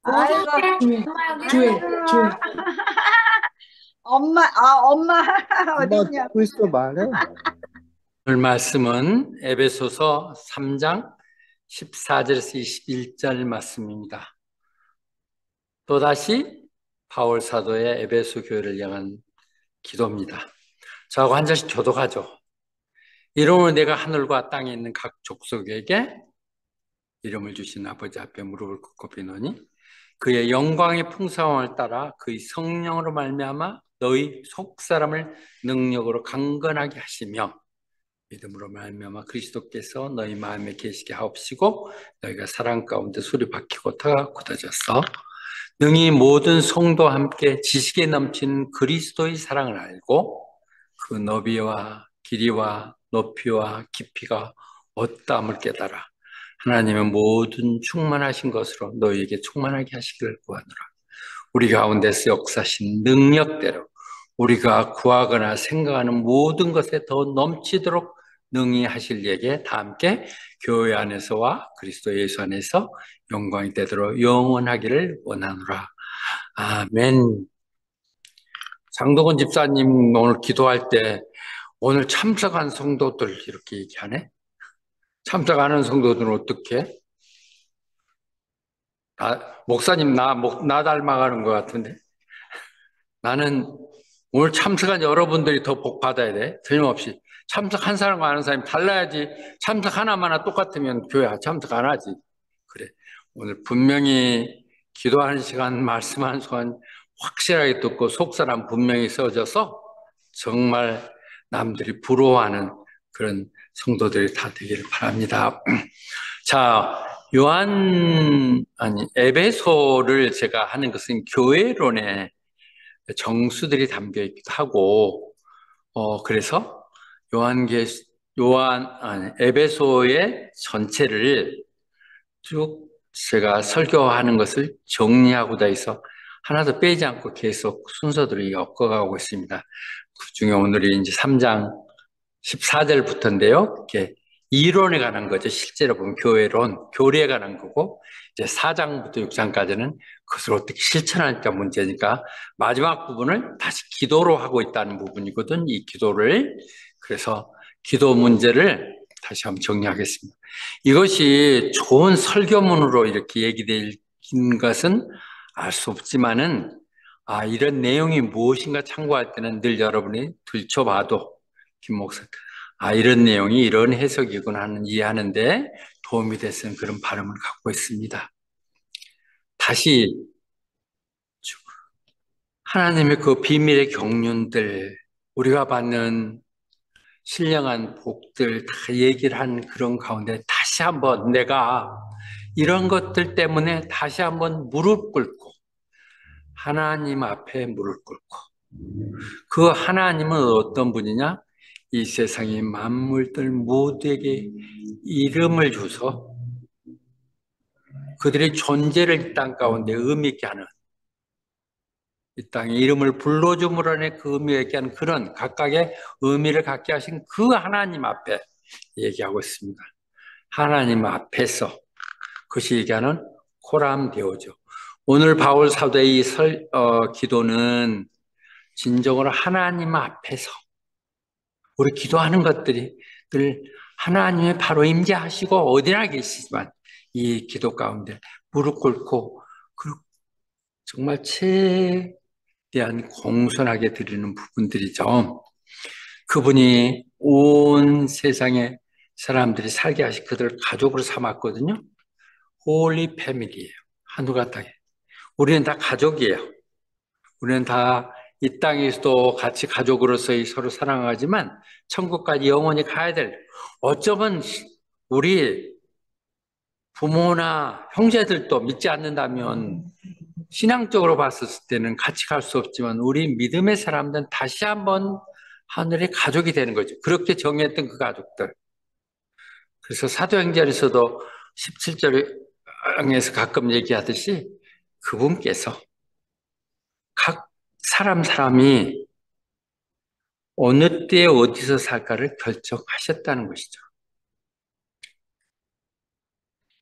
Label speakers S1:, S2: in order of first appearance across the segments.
S1: 아이고,
S2: 교회,
S1: 엄마 여기
S2: 교회,
S1: 있어.
S2: 교회.
S1: 엄마 어디
S2: 엄마
S1: 있냐?
S2: 듣고 있어, 말해.
S3: 오늘 말씀은 에베소서 3장 14절에서 21절 말씀입니다. 또다시 바울 사도의 에베소 교회를 향한 기도입니다. 저하고 한 절씩 교독하죠. 이름으로 내가 하늘과 땅에 있는 각 족속에게 이름을 주신 아버지 앞에 무릎을 꿇고 비노니 그의 영광의 풍성함을 따라 그의 성령으로 말미암아 너희 속사람을 능력으로 강건하게 하시며 믿음으로 말미암아 그리스도께서 너희 마음에 계시게 하옵시고 너희가 사랑 가운데 소리 박히고 터가 굳어졌어 능히 모든 성도와 함께 지식에 넘치는 그리스도의 사랑을 알고 그 너비와 길이와 높이와 깊이가 어떠함을 깨달아 하나님의 모든 충만하신 것으로 너희에게 충만하게 하시기를 구하노라. 우리 가운데서 역사하신 능력대로 우리가 구하거나 생각하는 모든 것에 더 넘치도록 능히 하실 얘기에 다 함께 교회 안에서와 그리스도 예수 안에서 영광이 되도록 영원하기를 원하노라. 아멘. 장동건 집사님 오늘 기도할 때 오늘 참석한 성도들 이렇게 얘기하네. 참석하는 성도들은 어떻게? 목사님 나 닮아가는 것 같은데. 나는 오늘 참석한 여러분들이 더 복 받아야 돼. 틀림없이. 참석한 사람과 아는 사람이 달라야지. 참석 하나마나 똑같으면 교회 참석 안 하지. 그래. 오늘 분명히 기도하는 시간, 말씀하는 시간 확실하게 듣고 속사람 분명히 써져서 정말 남들이 부러워하는 그런 성도들이 다 되기를 바랍니다. 자, 에베소를 제가 하는 것은 교회론의 정수들이 담겨 있기도 하고, 그래서 에베소의 전체를 쭉 제가 설교하는 것을 정리하고자 해서 하나도 빼지 않고 계속 순서들을 엮어가고 있습니다. 그 중에 오늘이 이제 3장 14절부터인데요. 이렇게 이론에 관한 거죠. 실제로 보면 교회론, 교리에 관한 거고, 이제 4장부터 6장까지는 그것을 어떻게 실천할까 문제니까 마지막 부분을 다시 기도로 하고 있다는 부분이거든, 이 기도를. 그래서 기도 문제를 다시 한번 정리하겠습니다. 이것이 좋은 설교문으로 이렇게 얘기된 것은 알 수 없지만은, 이런 내용이 무엇인가 참고할 때는 늘 여러분이 들춰봐도 김 목사, 이런 내용이 이런 해석이구나 하는 이해하는데 도움이 됐은 그런 바람을 갖고 있습니다. 다시 하나님의 그 비밀의 경륜들, 우리가 받는 신령한 복들 다 얘기를 한 그런 가운데 다시 한번 내가 이런 것들 때문에 다시 한번 무릎 꿇고 하나님 앞에 무릎 꿇고 그 하나님은 어떤 분이냐? 이 세상의 만물들 모두에게 이름을 줘서 그들의 존재를 이 땅 가운데 의미 있게 하는, 이 땅에 이름을 불러줌으로 인해 그 의미 있게 하는 그런 각각의 의미를 갖게 하신 그 하나님 앞에 얘기하고 있습니다. 하나님 앞에서 그것이 얘기하는 코람 데오죠. 오늘 바울 사도의 이 기도는 진정으로 하나님 앞에서 우리 기도하는 것들이 늘 하나님의 바로 임재하시고 어디나 계시지만 이 기도 가운데 무릎 꿇고 정말 최대한 공손하게 드리는 부분들이죠. 그분이 온 세상에 사람들이 살게 하시 그들을 가족으로 삼았거든요. 홀리 패밀리예요. 하늘과 땅에. 우리는 다 가족이에요. 우리는 다 이 땅에서도 같이 가족으로서 서로 사랑하지만 천국까지 영원히 가야 될, 어쩌면 우리 부모나 형제들도 믿지 않는다면 신앙적으로 봤을 때는 같이 갈 수 없지만 우리 믿음의 사람들은 다시 한번 하늘의 가족이 되는 거죠. 그렇게 정했던 그 가족들. 그래서 사도행전에서도 17절에서 가끔 얘기하듯이 그분께서 각 사람이 어느 때에 어디서 살까를 결정하셨다는 것이죠.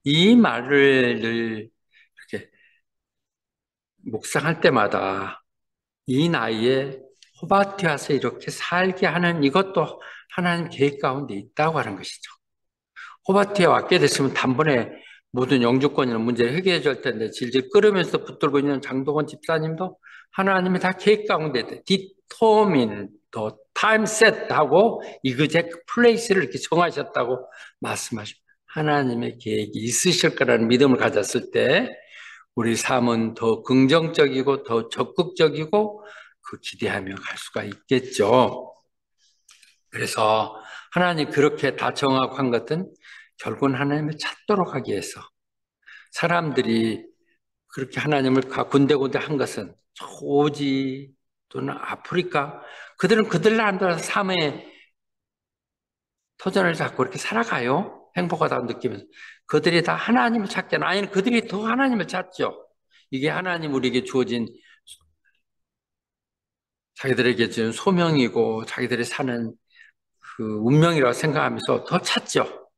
S3: 이 말을 늘 이렇게 묵상할 때마다 이 나이에 호바트에 와서 이렇게 살게 하는 이것도 하나님 계획 가운데 있다고 하는 것이죠. 호바트에 왔게 됐으면 단번에 모든 영주권이나 문제를 해결해 줄 텐데 질질 끓으면서 붙들고 있는 장동건 집사님도 하나님이 다 계획 가운데 determine the time set 하고 exact place를 이렇게 정하셨다고 말씀하십니다. 하나님의 계획이 있으실 거라는 믿음을 가졌을 때 우리 삶은 더 긍정적이고 더 적극적이고 그 기대하며 갈 수가 있겠죠. 그래서 하나님 그렇게 다 정하고 한 것은 결국은 하나님을 찾도록 하기 위해서 사람들이 그렇게 하나님을 군데군데 한 것은 오지 또는 아프리카 그들은 그들 나름대로 삶의 터전을 잡고 이렇게 살아가요. 행복하다고 느끼면서 그들이 다 하나님을 찾기는 아니는 그들이 더 하나님을 찾죠. 이게 하나님 우리에게 주어진 자기들에게 준 소명이고 자기들이 사는 그 운명이라고 생각하면서 더 찾죠.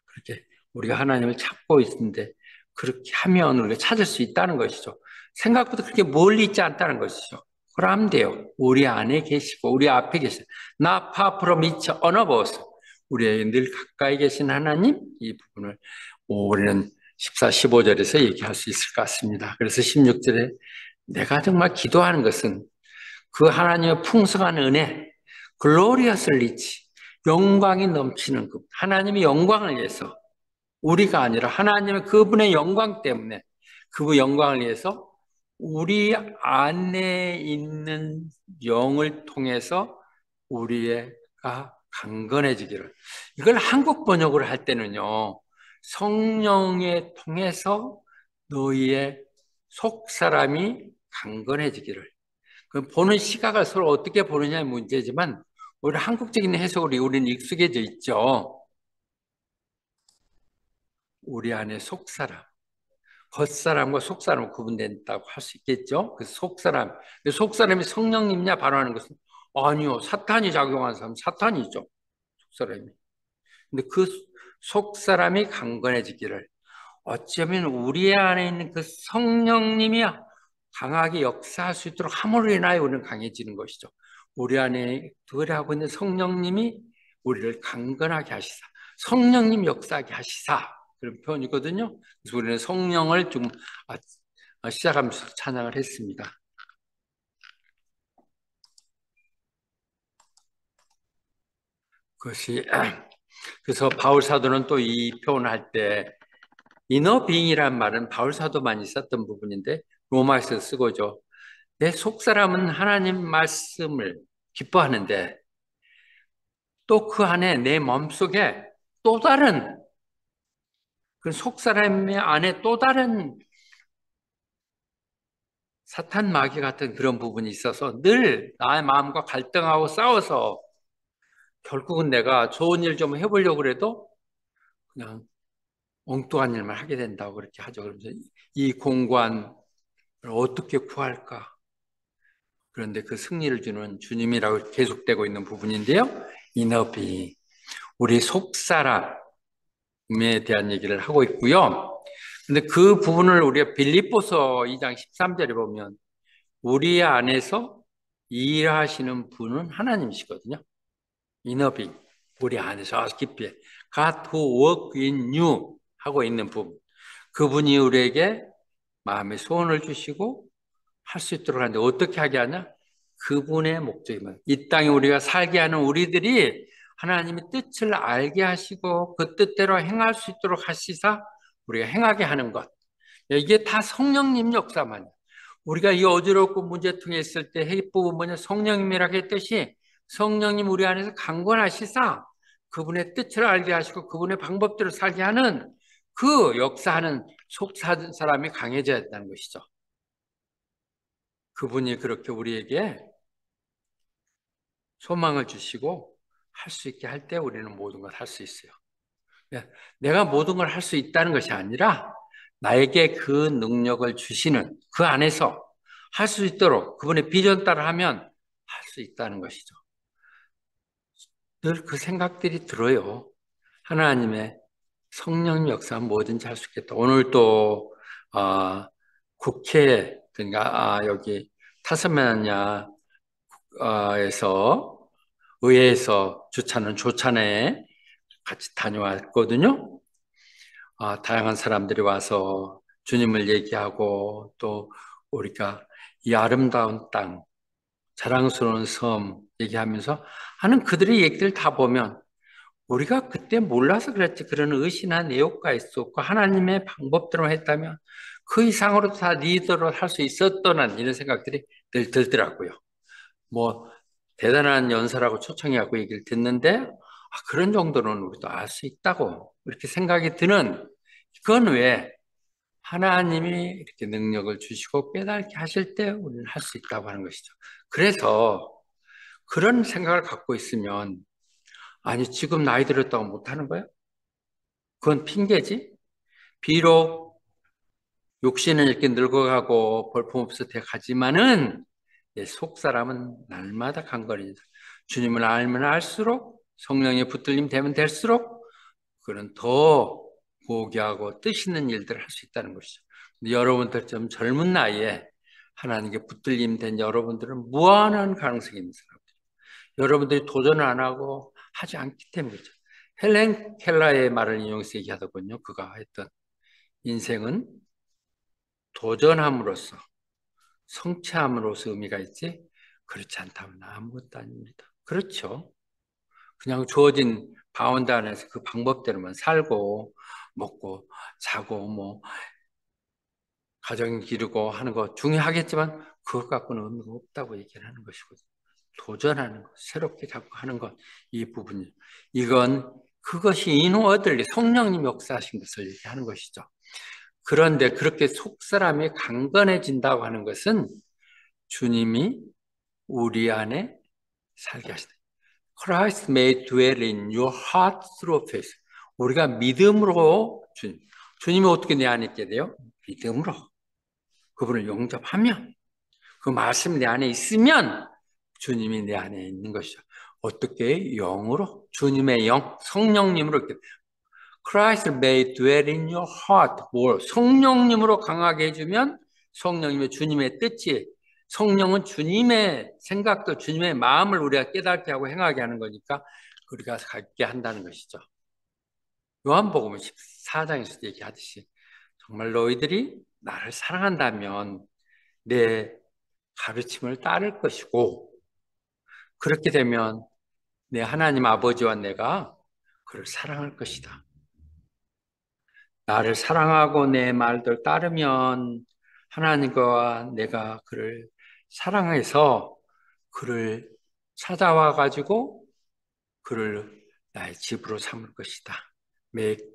S3: 그렇게 우리가 하나님을 찾고 있는데 그렇게 하면 우리가 찾을 수 있다는 것이죠. 생각보다 그렇게 멀리 있지 않다는 것이죠. 그러면 돼요. 우리 안에 계시고 우리 앞에 계시고 Not far from each one of us. 우리에게 늘 가까이 계신 하나님 이 부분을 우리는 14, 15절에서 얘기할 수 있을 것 같습니다. 그래서 16절에 내가 정말 기도하는 것은 그 하나님의 풍성한 은혜, 글로리어스 리치, 영광이 넘치는 것, 하나님의 영광을 위해서 우리가 아니라 하나님의 그분의 영광 때문에 그분의 영광을 위해서 우리 안에 있는 영을 통해서 우리가 강건해지기를. 이걸 한국 번역을 할 때는요. 성령에 통해서 너희의 속 사람이 강건해지기를. 그 보는 시각을 서로 어떻게 보느냐의 문제지만 우리 한국적인 해석으로 우리는 익숙해져 있죠. 우리 안에 속사람, 겉사람과 속사람은 구분된다고 할 수 있겠죠. 그 속사람, 속사람이 성령님이냐 바로 하는 것은 아니요, 사탄이 작용하는 사람은 사탄이죠. 속사람이. 근데 그 속사람이 강건해지기를 어쩌면 우리 안에 있는 그 성령님이 강하게 역사할 수 있도록 함으로 인하여 우리는 강해지는 것이죠. 우리 안에 들어하고 있는 성령님이 우리를 강건하게 하시사, 성령님 역사하게 하시사 그런 표현이거든요. 그래서 우리는 성령을 좀 시작하면서 찬양을 했습니다. 그것이 그래서 바울 사도는 또 이 표현을 할 때 이너 빙이란 말은 바울 사도만 있었던 부분인데 로마에서 쓰고죠. 내 속사람은 하나님 말씀을 기뻐하는데 또 그 안에 내 몸속에 또 다른 그 속사람의 안에 또 다른 사탄 마귀 같은 그런 부분이 있어서 늘 나의 마음과 갈등하고 싸워서 결국은 내가 좋은 일 좀 해보려고 그래도 그냥 엉뚱한 일만 하게 된다고 그렇게 하죠. 그러면서 이 공관을 어떻게 구할까? 그런데 그 승리를 주는 주님이라고 계속되고 있는 부분인데요. 이너비 우리 속사람에 대한 얘기를 하고 있고요. 근데 그 부분을 우리가 빌립보서 2장 13절에 보면 우리 안에서 일하시는 분은 하나님이시거든요. 이너비 우리 안에서 아주 깊이 God who work in you 하고 있는 부분 그분이 우리에게 마음의 소원을 주시고 할 수 있도록 하는데 어떻게 하게 하냐? 그분의 목적이면 이 땅에 우리가 살게 하는 우리들이 하나님의 뜻을 알게 하시고 그 뜻대로 행할 수 있도록 하시사 우리가 행하게 하는 것 이게 다 성령님 역사만이에요. 우리가 이 어지럽고 문제통에 있을 때 핵부분 뭐냐 성령님이라고 했듯이 성령님 우리 안에서 강건하시사 그분의 뜻을 알게 하시고 그분의 방법대로 살게 하는 그 역사하는 속 사람이 강해져야 한다는 것이죠. 그분이 그렇게 우리에게 소망을 주시고 할 수 있게 할 때 우리는 모든 걸 할 수 있어요. 내가 모든 걸 할 수 있다는 것이 아니라 나에게 그 능력을 주시는 그 안에서 할 수 있도록 그분의 비전 따라 하면 할 수 있다는 것이죠. 늘 그 생각들이 들어요. 하나님의 성령 역사는 뭐든지 할 수 있겠다. 오늘 또 국회 그러니까 여기 타스마니아에서 의회에서 주최하는 조찬회에 같이 다녀왔거든요. 다양한 사람들이 와서 주님을 얘기하고 또 우리가 이 아름다운 땅, 자랑스러운 섬 얘기하면서 하는 그들의 얘기들 다 보면 우리가 그때 몰라서 그랬지 그런 의심한 애욕가 있었고 하나님의 방법대로 했다면 그 이상으로 다 리더로 할 수 있었던 이런 생각들이 늘 들더라고요. 뭐 대단한 연설하고 초청해갖고 얘기를 듣는데 그런 정도는 우리도 알 수 있다고 이렇게 생각이 드는 그건 왜 하나님이 이렇게 능력을 주시고 깨닫게 하실 때 우리는 할 수 있다고 하는 것이죠. 그래서 그런 생각을 갖고 있으면 아니 지금 나이 들었다고 못하는 거야? 그건 핑계지. 비록 육신은 이렇게 늙어가고 볼품없어 돼 가지만은 내 속사람은 날마다 강건해진다. 주님을 알면 알수록 성령의 붙들림 되면 될수록 그는 더 고귀하고 뜻 있는 일들을 할 수 있다는 것이죠. 근데 여러분들 좀 젊은 나이에 하나님께 붙들림 된 여러분들은 무한한 가능성이 있는 사람들. 여러분들이 도전을 안 하고 하지 않기 때문이죠. 헬렌 켈러의 말을 인용해서 얘기하더군요. 그가 했던 인생은 도전함으로써 성취함으로써 의미가 있지 그렇지 않다면 아무것도 아닙니다. 그렇죠. 그냥 주어진 바운드 안에서 그 방법대로만 살고 먹고 자고 뭐 가정 기르고 하는 거 중요하겠지만 그것 갖고는 의미가 없다고 얘기를 하는 것이거든요. 도전하는 것, 새롭게 자꾸 하는 것, 이 부분이 이건 그것이 인워들리 성령님 역사하신 것을 얘기하는 것이죠. 그런데 그렇게 속사람이 강건해진다고 하는 것은 주님이 우리 안에 살게 하시다. Christ may dwell in your heart through faith. 우리가 믿음으로 주님이 어떻게 내 안에 있게 돼요? 믿음으로 그분을 영접하면 그 말씀이 내 안에 있으면 주님이 내 안에 있는 것이죠. 어떻게? 영으로 주님의 영, 성령님으로 이렇게 Christ may dwell in your heart. 뭘? 성령님으로 강하게 해주면 성령님의 주님의 뜻이 성령은 주님의 생각도 주님의 마음을 우리가 깨닫게 하고 행하게 하는 거니까 우리가 갖게 한다는 것이죠. 요한복음 14장에서 얘기하듯이 정말 너희들이 나를 사랑한다면 내 가르침을 따를 것이고 그렇게 되면 내 하나님 아버지와 내가 그를 사랑할 것이다. 나를 사랑하고 내 말들 따르면 하나님과 내가 그를 사랑해서 그를 찾아와 가지고 그를 나의 집으로 삼을 것이다. Make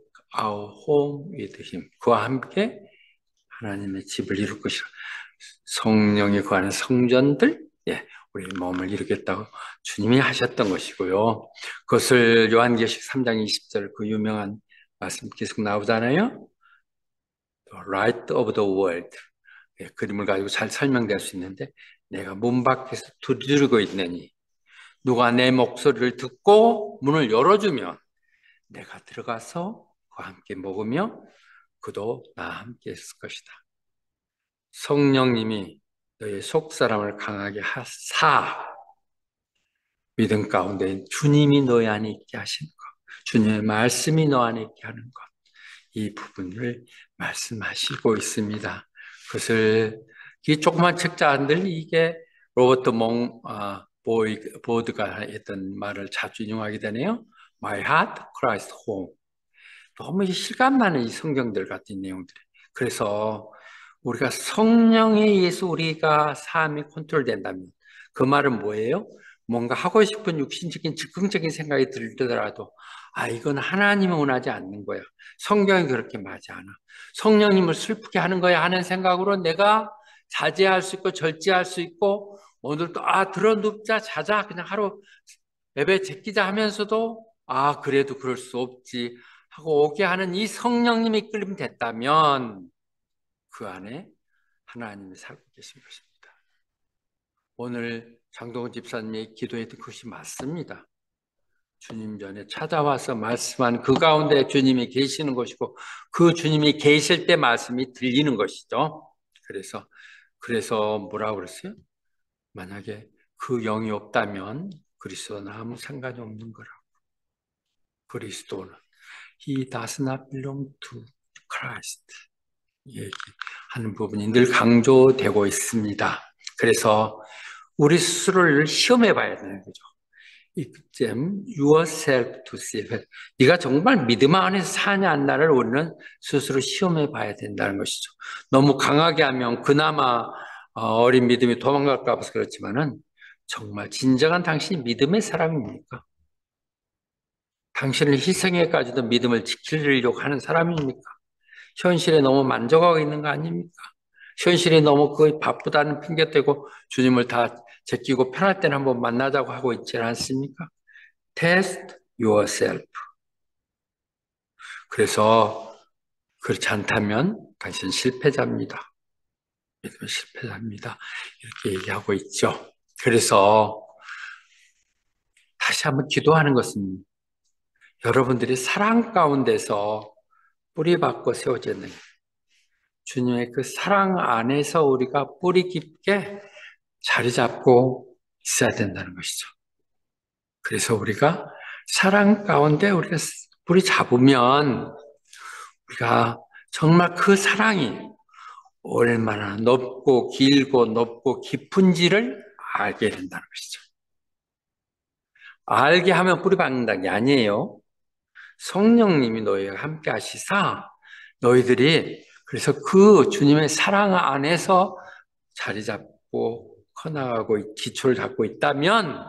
S3: our home with him. 그와 함께 하나님의 집을 이룰 것이다. 성령이 거하는 성전들, 우리 몸을 이루겠다고 주님이 하셨던 것이고요. 그것을 요한계시록 3장 20절 그 유명한 말씀 계속 나오잖아요. The light of the world. 그림을 가지고 잘 설명될 수 있는데 내가 문 밖에서 두드리고 있느니 누가 내 목소리를 듣고 문을 열어주면 내가 들어가서 그와 함께 먹으며 그도 나와 함께 있을 것이다. 성령님이 너의 속사람을 강하게 하사 믿음 가운데 주님이 너희 안에 있게 하시는 것, 주님의 말씀이 너 안에 있게 하는 것, 이 부분을 말씀하시고 있습니다. 그것을 이 조그만 책자들 이게 로버트 보드가 했던 말을 자주 인용하게 되네요. My heart, Christ home. 너무 실감나는 이 성경들 같은 내용들이. 그래서 우리가 성령에 의해서 우리가 삶이 컨트롤된다면 그 말은 뭐예요? 뭔가 하고 싶은 육신적인 즉흥적인 생각이 들더라도 이건 하나님이 원하지 않는 거야. 성경이 그렇게 맞지 않아. 성령님을 슬프게 하는 거야 하는 생각으로 내가 자제할 수 있고 절제할 수 있고 오늘도 들어 눕자 자자 그냥 하루 예배 제끼자 하면서도 그래도 그럴 수 없지 하고 오게 하는 이 성령님이 이끌림 됐다면 그 안에 하나님이 살고 계신 것입니다. 오늘 장동훈 집사님이 기도했던 것이 맞습니다. 주님 전에 찾아와서 말씀한 그 가운데 주님이 계시는 것이고 그 주님이 계실 때 말씀이 들리는 것이죠. 그래서 그래서 뭐라고 그랬어요? 만약에 그 영이 없다면 그리스도는 아무 상관이 없는 거라고. 그리스도는 He does not belong to Christ. 얘기하는 부분이 늘 강조되고 있습니다. 그래서 우리 스스로를 시험해 봐야 되는 거죠. Examine yourself to see if 네가 정말 믿음 안에서 사냐 안 나를 우리는 스스로 시험해 봐야 된다는 것이죠. 너무 강하게 하면 그나마 어린 믿음이 도망갈까 봐서 그렇지만은 정말 진정한 당신이 믿음의 사람입니까? 당신을 희생해까지도 믿음을 지키려고 하는 사람입니까? 현실에 너무 만족하고 있는 거 아닙니까? 현실이 너무 거의 바쁘다는 핑계대고 주님을 다 제끼고 편할 때는 한번 만나자고 하고 있지 않습니까? Test yourself. 그래서 그렇지 않다면 당신 실패자입니다. 믿음은 실패자입니다. 이렇게 얘기하고 있죠. 그래서 다시 한번 기도하는 것은 여러분들이 사랑 가운데서 뿌리박고 세워졌는 주님의 그 사랑 안에서 우리가 뿌리 깊게 자리 잡고 있어야 된다는 것이죠. 그래서 우리가 사랑 가운데 우리가 뿌리 잡으면 우리가 정말 그 사랑이 얼마나 높고 길고 높고 깊은지를 알게 된다는 것이죠. 알게 하면 뿌리 박는다는 게 아니에요. 성령님이 너희와 함께 하시사 너희들이 그래서 그 주님의 사랑 안에서 자리 잡고 커나가고 기초를 잡고 있다면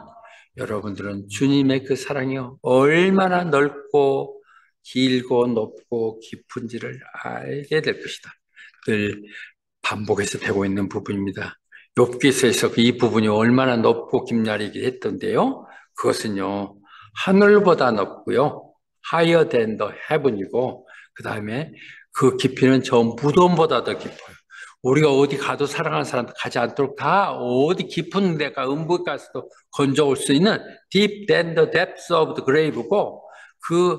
S3: 여러분들은 주님의 그 사랑이 얼마나 넓고 길고 높고 깊은지를 알게 될 것이다. 늘 반복해서 배우고 있는 부분입니다. 욥기서에서 이 부분이 얼마나 높고 깊냐리기 했던데요. 그것은요. 하늘보다 높고요. higher than the heaven이고 그 다음에 그 깊이는 저 무덤보다 더 깊어요. 우리가 어디 가도 사랑하는 사람 가지 않도록 다 어디 깊은 데가 음부에 가서도 건져올 수 있는 deep than the depths of the grave고 그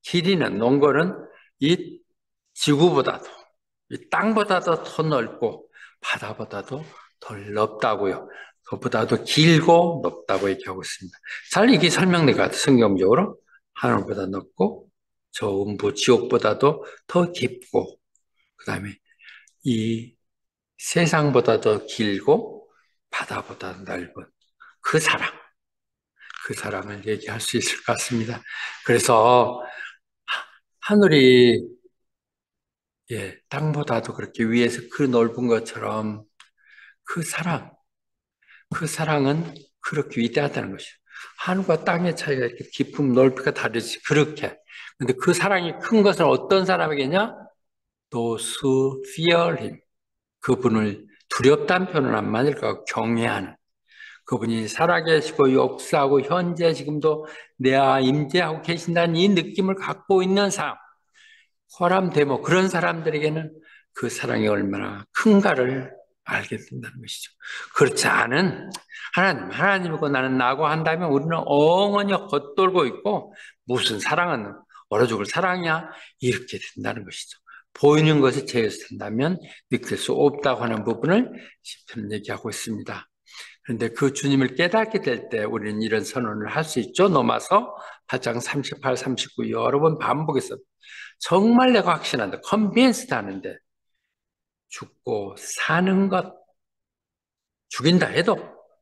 S3: 길이는 논거는 이 지구보다도 이 땅보다도 더 넓고 바다보다도 덜 넓다고요. 그보다도 길고 높다고 얘기하고 있습니다. 잘 이게 설명된 것 같아요. 성경적으로 하늘보다 높고 저 음부 지옥보다도 더 깊고 그 다음에 이 세상보다 더 길고 바다보다 넓은 그 사랑, 그 사랑을 얘기할 수 있을 것 같습니다. 그래서 하늘이 땅보다도 그렇게 위에서 그 넓은 것처럼 그 사랑, 그 사랑은 그렇게 위대하다는 것이죠. 하늘과 땅의 차이가 이렇게 깊음, 넓이가 다르지, 그렇게. 근데 그 사랑이 큰 것은 어떤 사람에게냐? Those who fear him. 그분을 두렵다는 표현은 안 맞을 까 경외하는. 그분이 살아계시고 역사하고 현재 지금도 내와 임재하고 계신다는 이 느낌을 갖고 있는 사람. 호람 데모 그런 사람들에게는 그 사랑이 얼마나 큰가를 알게 된다는 것이죠. 그렇지 않은 하나님이고 나는 나고 한다면 우리는 엉엉이 겉돌고 있고 무슨 사랑은 얼어 죽을 사랑이야 이렇게 된다는 것이죠. 보이는 것이 제에서 된다면 느낄 수 없다고 하는 부분을 시편은 얘기하고 있습니다. 그런데 그 주님을 깨닫게 될 때 우리는 이런 선언을 할 수 있죠. 로마서 8장 38, 39 여러 번 반복해서 정말 내가 확신한다. 컨빈스드 하는데 죽고 사는 것 죽인다 해도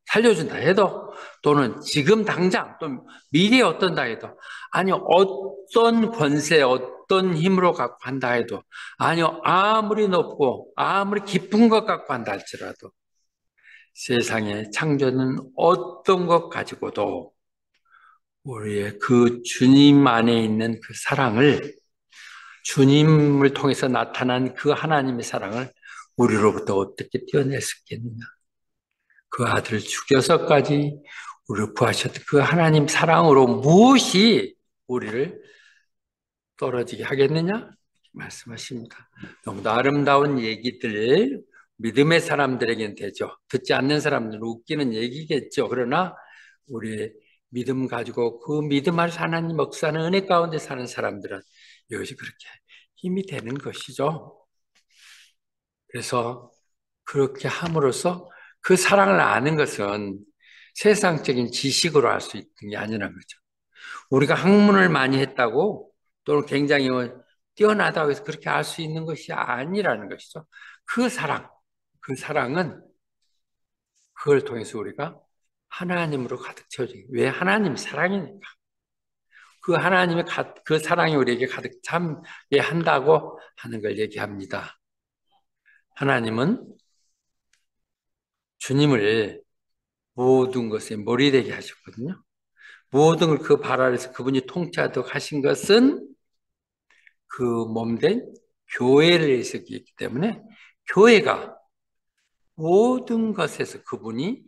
S3: 살려준다 해도 또는 지금 당장 또 미래에 어떤다 해도 아니요 어떤 권세 어떤 힘으로 갖고 한다 해도 아니요 아무리 높고 아무리 깊은 것 갖고 한다 할지라도 세상의 창조는 어떤 것 가지고도 우리의 그 주님 안에 있는 그 사랑을 주님을 통해서 나타난 그 하나님의 사랑을 우리로부터 어떻게 떼어낼 수 있겠느냐. 그 아들을 죽여서까지 우리를 구하셨던 그 하나님 사랑으로 무엇이 우리를 떨어지게 하겠느냐? 말씀하십니다. 너무도 아름다운 얘기들, 믿음의 사람들에게는 되죠. 듣지 않는 사람들은 웃기는 얘기겠죠. 그러나 우리 믿음 가지고 그 믿음 안에서 하나님 역사는 은혜 가운데 사는 사람들은 이것이 그렇게 힘이 되는 것이죠. 그래서 그렇게 함으로써 그 사랑을 아는 것은 세상적인 지식으로 알 수 있는 게 아니라는 거죠. 우리가 학문을 많이 했다고 또는 굉장히 뛰어나다고 해서 그렇게 알 수 있는 것이 아니라는 것이죠. 그 사랑은 그걸 통해서 우리가 하나님으로 가득 채워지게. 왜? 하나님이 사랑이니까. 그 하나님의 그 사랑이 우리에게 가득 참게 한다고 하는 걸 얘기합니다. 하나님은 주님을 모든 것에 머리 되게 하셨거든요. 모든 걸 그 발 아래서 그분이 통치하도록 하신 것은 그 몸된 교회를 위해서 있기 때문에 교회가 모든 것에서 그분이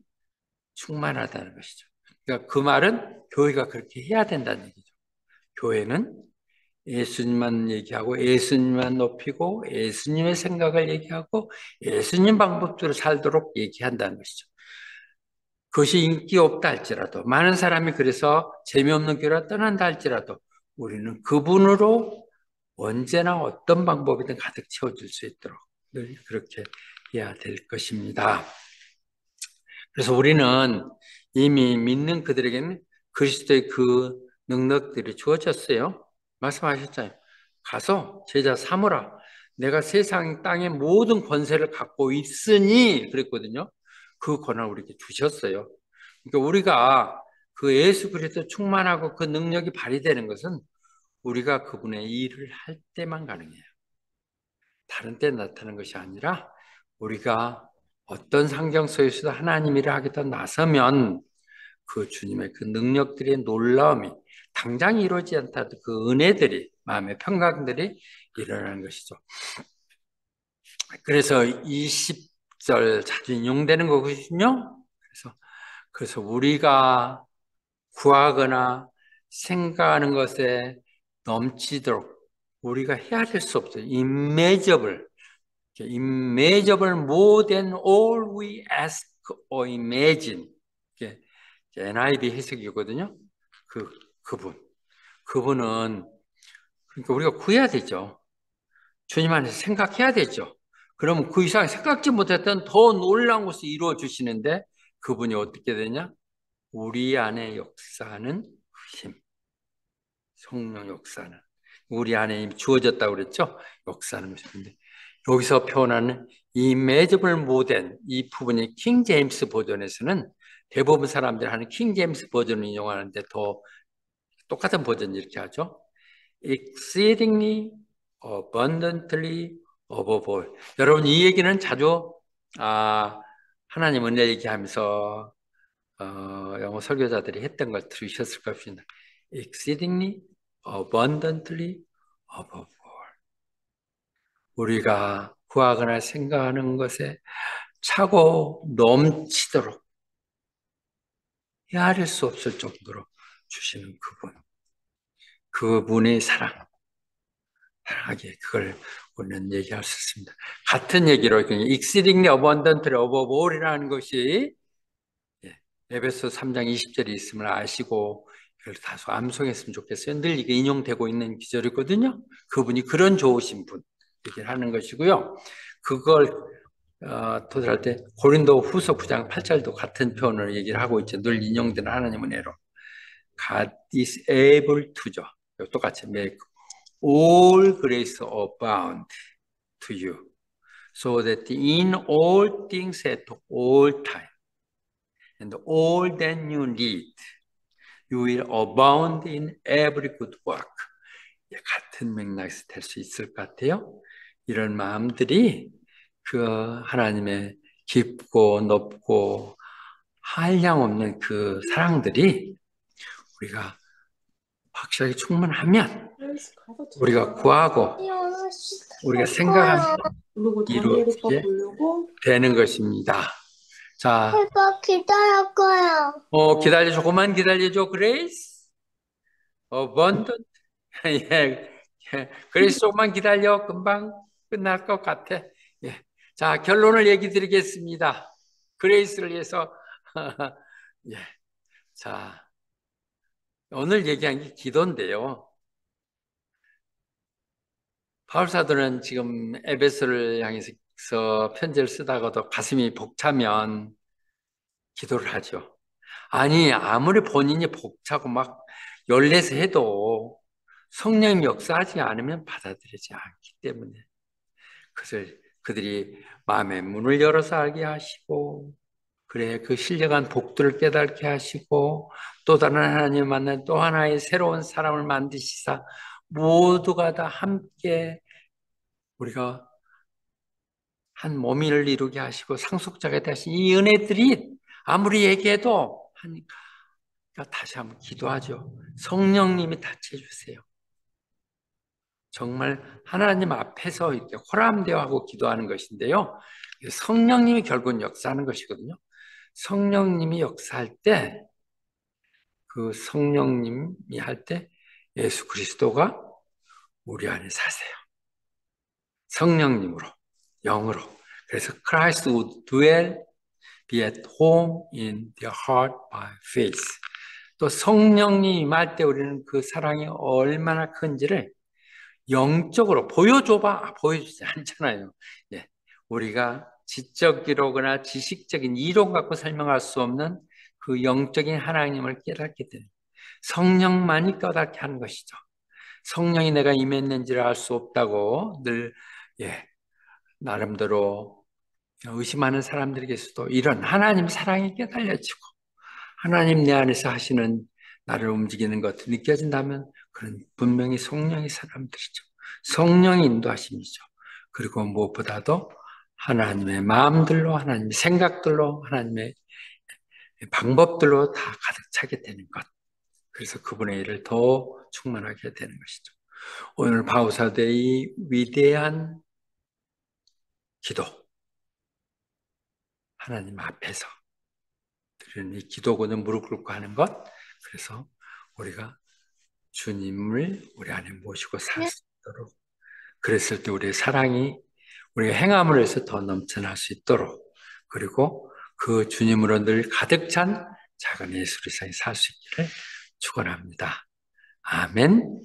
S3: 충만하다는 것이죠. 그러니까 그 말은 교회가 그렇게 해야 된다는 얘기죠. 교회는 예수님만 얘기하고 예수님만 높이고 예수님의 생각을 얘기하고 예수님 방법대로 살도록 얘기한다는 것이죠. 그것이 인기 없다 할지라도 많은 사람이 그래서 재미없는 교회로 떠난다 할지라도 우리는 그분으로 언제나 어떤 방법이든 가득 채워줄 수 있도록 늘 그렇게 해야 될 것입니다. 그래서 우리는 이미 믿는 그들에게는 그리스도의 그 능력들이 주어졌어요. 말씀하셨잖아요. 가서 제자 삼으라. 내가 세상 땅의 모든 권세를 갖고 있으니 그랬거든요. 그 권한을 우리에게 주셨어요. 그러니까 우리가 그 예수 그리스도 충만하고 그 능력이 발휘되는 것은 우리가 그분의 일을 할 때만 가능해요. 다른 때 나타나는 것이 아니라 우리가 어떤 상경 속에서도 하나님 일을 하겠다 나서면 그 주님의 그 능력들의 놀라움이 당장 이루어지지 않다도 그 은혜들이 마음의 평강들이 일어나는 것이죠. 그래서 20절 자주 인용되는 거거든요. 그래서 우리가 구하거나 생각하는 것에 넘치도록 우리가 헤아릴 수 없어요. immeasurable more than all we ask or imagine. 이게 NIV 해석이거든요. 그분은 그러니까 우리가 구해야 되죠. 주님 안에서 생각해야 되죠. 그러면 그 이상 생각지 못했던 더 놀라운 것을 이루어 주시는데 그분이 어떻게 되냐? 우리 안에 역사하는 힘, 성령 역사는 우리 안에 이미 주어졌다고 그랬죠? 역사하는 것인데 여기서 표현하는 이 매접을 못한 이 부분이 킹 제임스 버전에서는 대부분 사람들이 하는 킹 제임스 버전을 인용하는데 더 똑같은 버전 이렇게 하죠. exceedingly abundantly above all. 여러분 이 얘기는 자주 하나님 은혜 얘기하면서 영어 설교자들이 했던 걸 들으셨을 겁니다. exceedingly abundantly above all. 우리가 구하거나 생각하는 것에 차고 넘치도록 헤아릴 수 없을 정도로 주시는 그분의 사랑하게 그걸 우리는 얘기할 수 있습니다. 같은 얘기로 exceedingly abundantly above all이라는 것이 에베소 3장 20절이 있음을 아시고 이걸 다소 암송했으면 좋겠어요. 늘 이게 인용되고 있는 기절이거든요. 그분이 그런 좋으신 분 얘기를 하는 것이고요. 그걸 도달할 때 고린도 후서 9장 8절도 같은 표현을 얘기를 하고 있죠. 늘 인용되는 하나님 은혜로 God is able to죠. 똑같이 make all grace abound to you so that in all things at all time and all that you need you will abound in every good work. 같은 맥락에서 될 수 있을 것 같아요. 이런 마음들이 그 하나님의 깊고 높고 한량없는 그 사랑들이 우리가 확실하게 충만하면 우리가 구하고 우리가 생각하면 이루어지게 되는 것입니다. 자,
S2: 해봐 기다릴 거야.
S3: 기다려, 조금만 기다려줘, 그레이스. abundant. 예, 그레이스 조금만 기다려. 금방 끝날 것 같아. 예. 자, 결론을 얘기 드리겠습니다. 그레이스를 위해서. 예. 자, 오늘 얘기한 게 기도인데요. 바울 사도는 지금 에베소를 향해서 그래서 편지를 쓰다가도 가슴이 벅차면 기도를 하죠. 아니, 아무리 본인이 벅차고 막 열내서 해도 성령님 역사하지 않으면 받아들이지 않기 때문에 그것을 그들이 마음의 문을 열어서 알게 하시고, 그래, 그 신령한 복들을 깨닫게 하시고, 또 다른 하나님 만난 또 하나의 새로운 사람을 만드시사 모두가 다 함께 우리가 한 몸을 이루게 하시고 상속자가 되신 이 은혜들이 아무리 얘기해도 다시 한번 기도하죠. 성령님이 다쳐 주세요. 정말 하나님 앞에서 이렇게 호람되어 하고 기도하는 것인데요. 성령님이 결국은 역사하는 것이거든요. 성령님이 역사할 때, 그 성령님이 할 때 예수 그리스도가 우리 안에 사세요. 성령님으로, 영으로. 그래서 Christ would dwell, be at home in their heart by faith. 또 성령이 임할 때 우리는 그 사랑이 얼마나 큰지를 영적으로 보여줘봐. 보여주지 않잖아요. 예. 우리가 지적이로거나 지식적인 이론 갖고 설명할 수 없는 그 영적인 하나님을 깨닫게 되는 성령만이 깨닫게 하는 것이죠. 성령이 내가 임했는지를 알 수 없다고 늘 나름대로 의심하는 사람들에게서도 이런 하나님 사랑이 깨달려지고 하나님 내 안에서 하시는 나를 움직이는 것도 느껴진다면 그런 분명히 성령의 사람들이죠. 성령의 인도하심이죠. 그리고 무엇보다도 하나님의 마음들로, 하나님의 생각들로, 하나님의 방법들로 다 가득 차게 되는 것. 그래서 그분의 일을 더 충만하게 되는 것이죠. 오늘 바우사대의 위대한 기도, 하나님 앞에서 드리는 이 기도고는 무릎 꿇고 하는 것. 그래서 우리가 주님을 우리 안에 모시고 살 수 있도록, 그랬을 때 우리의 사랑이 우리가 행함으로 해서 더 넘쳐날 수 있도록, 그리고 그 주님으로 늘 가득 찬 작은 예수의 삶이 살 수 있기를 축원합니다. 아멘.